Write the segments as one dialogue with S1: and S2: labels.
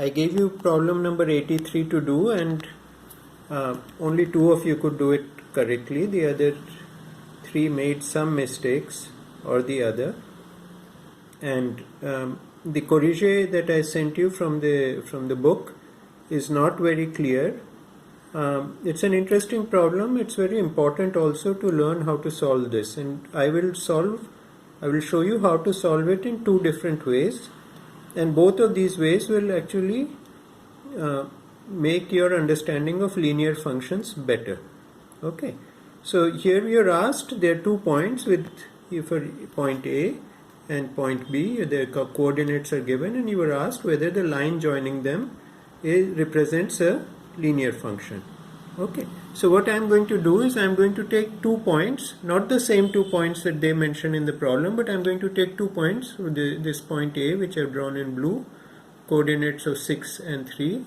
S1: I gave you problem number 83 to do, and only 2 of you could do it correctly. The other 3 made some mistakes or the other, and the corrige that I sent you from the book is not very clear. It's an interesting problem. It's very important also to learn how to solve this, and I will show you how to solve it in 2 different ways, and both of these ways will actually make your understanding of linear functions better. Okay, so here we are asked, there are 2 points with for point A and point B, their coordinates are given, and you were asked whether the line joining them represents a linear function. Okay, so what I am going to do is I am going to take 2 points, not the same 2 points that they mentioned in the problem, but I am going to take 2 points, this point A which I have drawn in blue, coordinates of 6 and 3,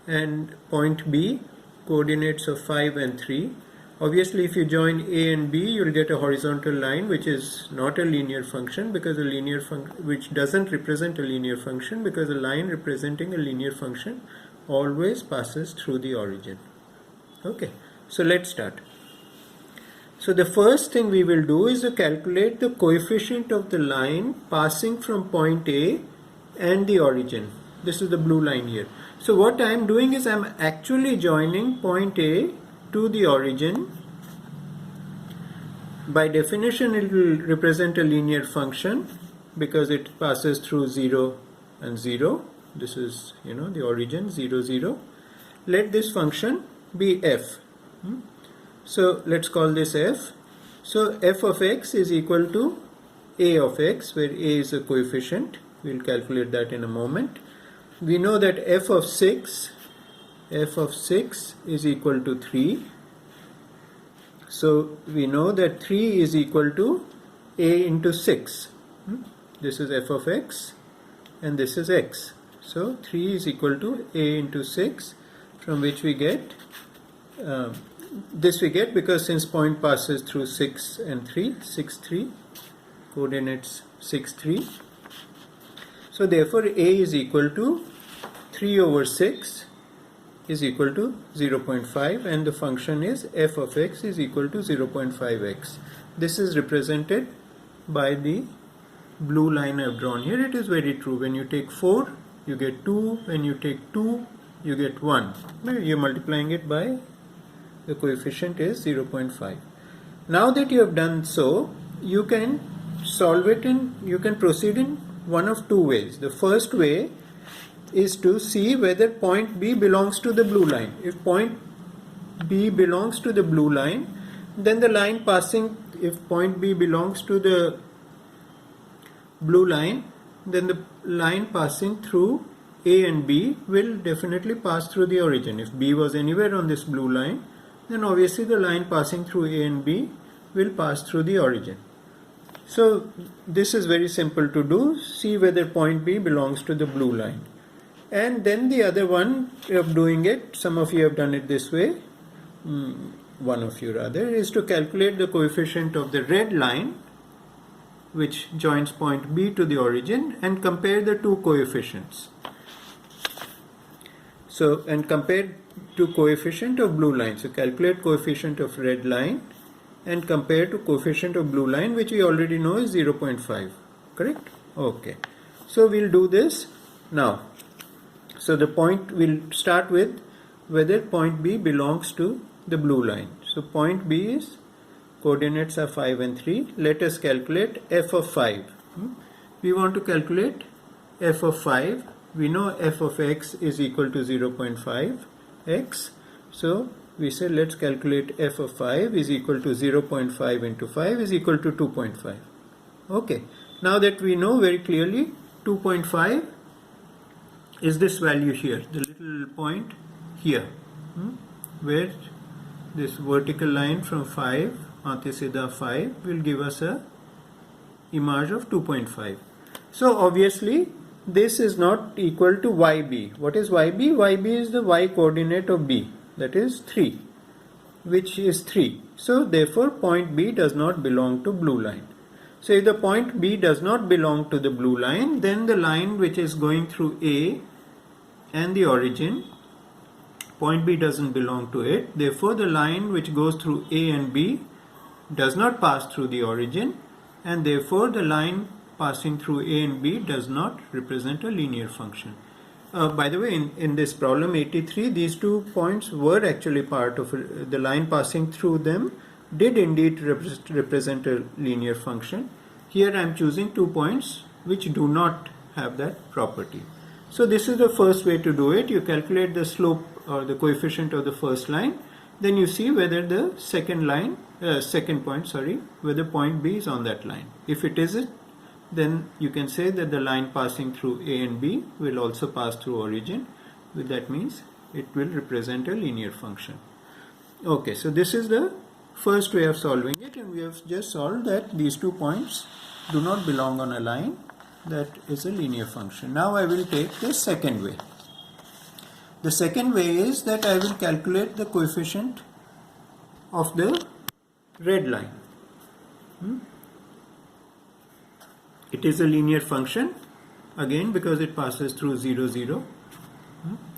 S1: and point B, coordinates of 5 and 3. Obviously, if you join A and B, you will get a horizontal line which is not a linear function, because a linear which doesn't represent a linear function, because a line representing a linear function always passes through the origin. Okay, so let's start. So the first thing we will do is to calculate the coefficient of the line passing from point A and the origin. This is the blue line here. So what I am doing is I am actually joining point A to the origin. By definition, it will represent a linear function because it passes through 0 and 0. This is, the origin 0, 0. Let this function be f. So let's call this f. So f of x is equal to a of x, where a is a coefficient. We'll calculate that in a moment. We know that f of 6 is equal to 3. So we know that 3 is equal to a into 6. This is f of x and this is x. So 3 is equal to a into 6, from which we get this we get because since point passes through 6 and 3, 6, 3, coordinates 6, 3. So therefore a is equal to 3 over 6 is equal to 0.5, and the function is f of x is equal to 0.5x. This is represented by the blue line I have drawn here. It is very true. When you take 4, you get 2. When you take 2, you get 1. You are multiplying it by the coefficient is 0.5. Now that you have done so, you can solve it you can proceed in one of 2 ways. The first way is to see whether point B belongs to the blue line. If point B belongs to the blue line, then the line passing, if point B belongs to the blue line, then the line passing through A and B will definitely pass through the origin. If B was anywhere on this blue line, then obviously the line passing through A and B will pass through the origin. So this is very simple to do. See whether point B belongs to the blue line. And then the other one of doing it, some of you have done it this way, one of you rather, is to calculate the coefficient of the red line which joins point B to the origin and compare the 2 coefficients. So, and compare to coefficient of blue line. So calculate coefficient of red line and compare to coefficient of blue line, which we already know is 0.5. Correct? Okay. So we'll do this now. So the point, we'll start with whether point B belongs to the blue line. So point B is, coordinates are 5 and 3. Let us calculate f of 5. We want to calculate f of 5. We know f of x is equal to 0.5x. So we say let's calculate f of 5 is equal to 0.5 into 5 is equal to 2.5. Okay. Now that we know very clearly 2.5 is this value here, the little point here, where this vertical line from 5, Antesida 5, will give us a image of 2.5. So obviously this is not equal to yb. What is yb? Yb is the y coordinate of b, that is 3, which is 3. So therefore point B does not belong to blue line. So if the point B does not belong to the blue line, then the line which is going through A and the origin, point B doesn't belong to it. Therefore, the line which goes through A and B does not pass through the origin, and therefore the line passing through A and B does not represent a linear function. By the way, in this problem 83, these 2 points were actually part of the line passing through them did indeed represent a linear function. Here I am choosing 2 points which do not have that property. So this is the first way to do it. You calculate the slope or the coefficient of the first line, then you see whether the whether point B is on that line. If it isn't, then you can say that the line passing through A and B will also pass through origin. That means it will represent a linear function. Okay, so this is the first way of solving it, and we have just solved that these 2 points do not belong on a line that is a linear function. Now I will take the second way. The second way is that I will calculate the coefficient of the red line. It is a linear function again because it passes through 0, 0.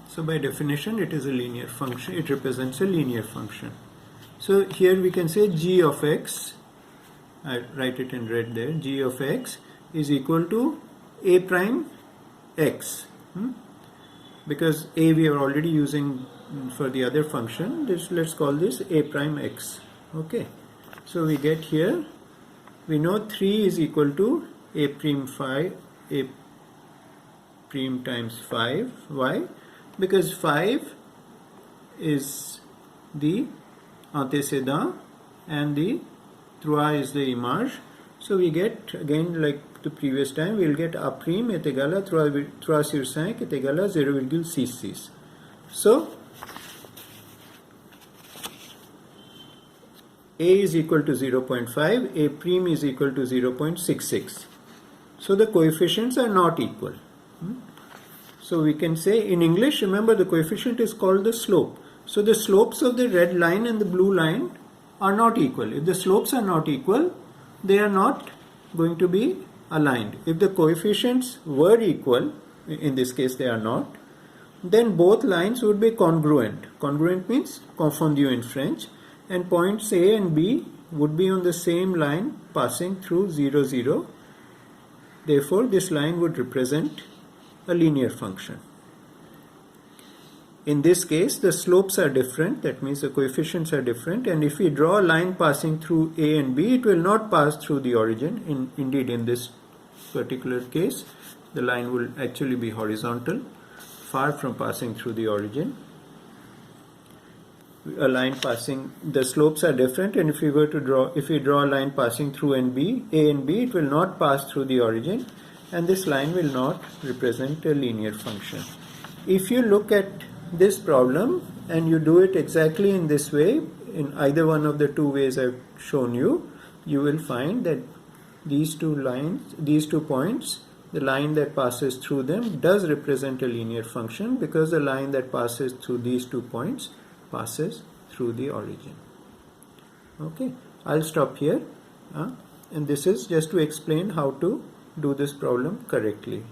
S1: So by definition it is a linear function. It represents a linear function. So here we can say g of x, I write it in red there, g of x is equal to a prime x. Because a we are already using for the other function, let's call this a prime x. Okay, so we get here, we know 3 is equal to a prime 5, a prime times 5. Why? Because 5 is the antécédent and the 3 is the image. So we get, again like the previous time, we will get a prime est égal à 3 sur 5 est égal à 0,66. So a is equal to 0.5, a prime is equal to 0.66. So the coefficients are not equal. So we can say in English, remember the coefficient is called the slope. So the slopes of the red line and the blue line are not equal. If the slopes are not equal, they are not going to be aligned. If the coefficients were equal, in this case they are not, then both lines would be congruent. Congruent means confondu in French, and points A and B would be on the same line passing through 0, 0. Therefore, this line would represent a linear function. In this case, the slopes are different, that means the coefficients are different, and if we draw a line passing through A and B, it will not pass through the origin. Indeed, in this particular case, the line will actually be horizontal, far from passing through the origin. A line passing, the slopes are different, and if we draw a line passing through A and B, it will not pass through the origin, and this line will not represent a linear function. If you look at this problem and you do it exactly in this way, in either one of the 2 ways I've shown you, you will find that these 2 lines, these 2 points, the line that passes through them does represent a linear function because the line that passes through these 2 points passes through the origin. Okay, I'll stop here, and this is just to explain how to do this problem correctly.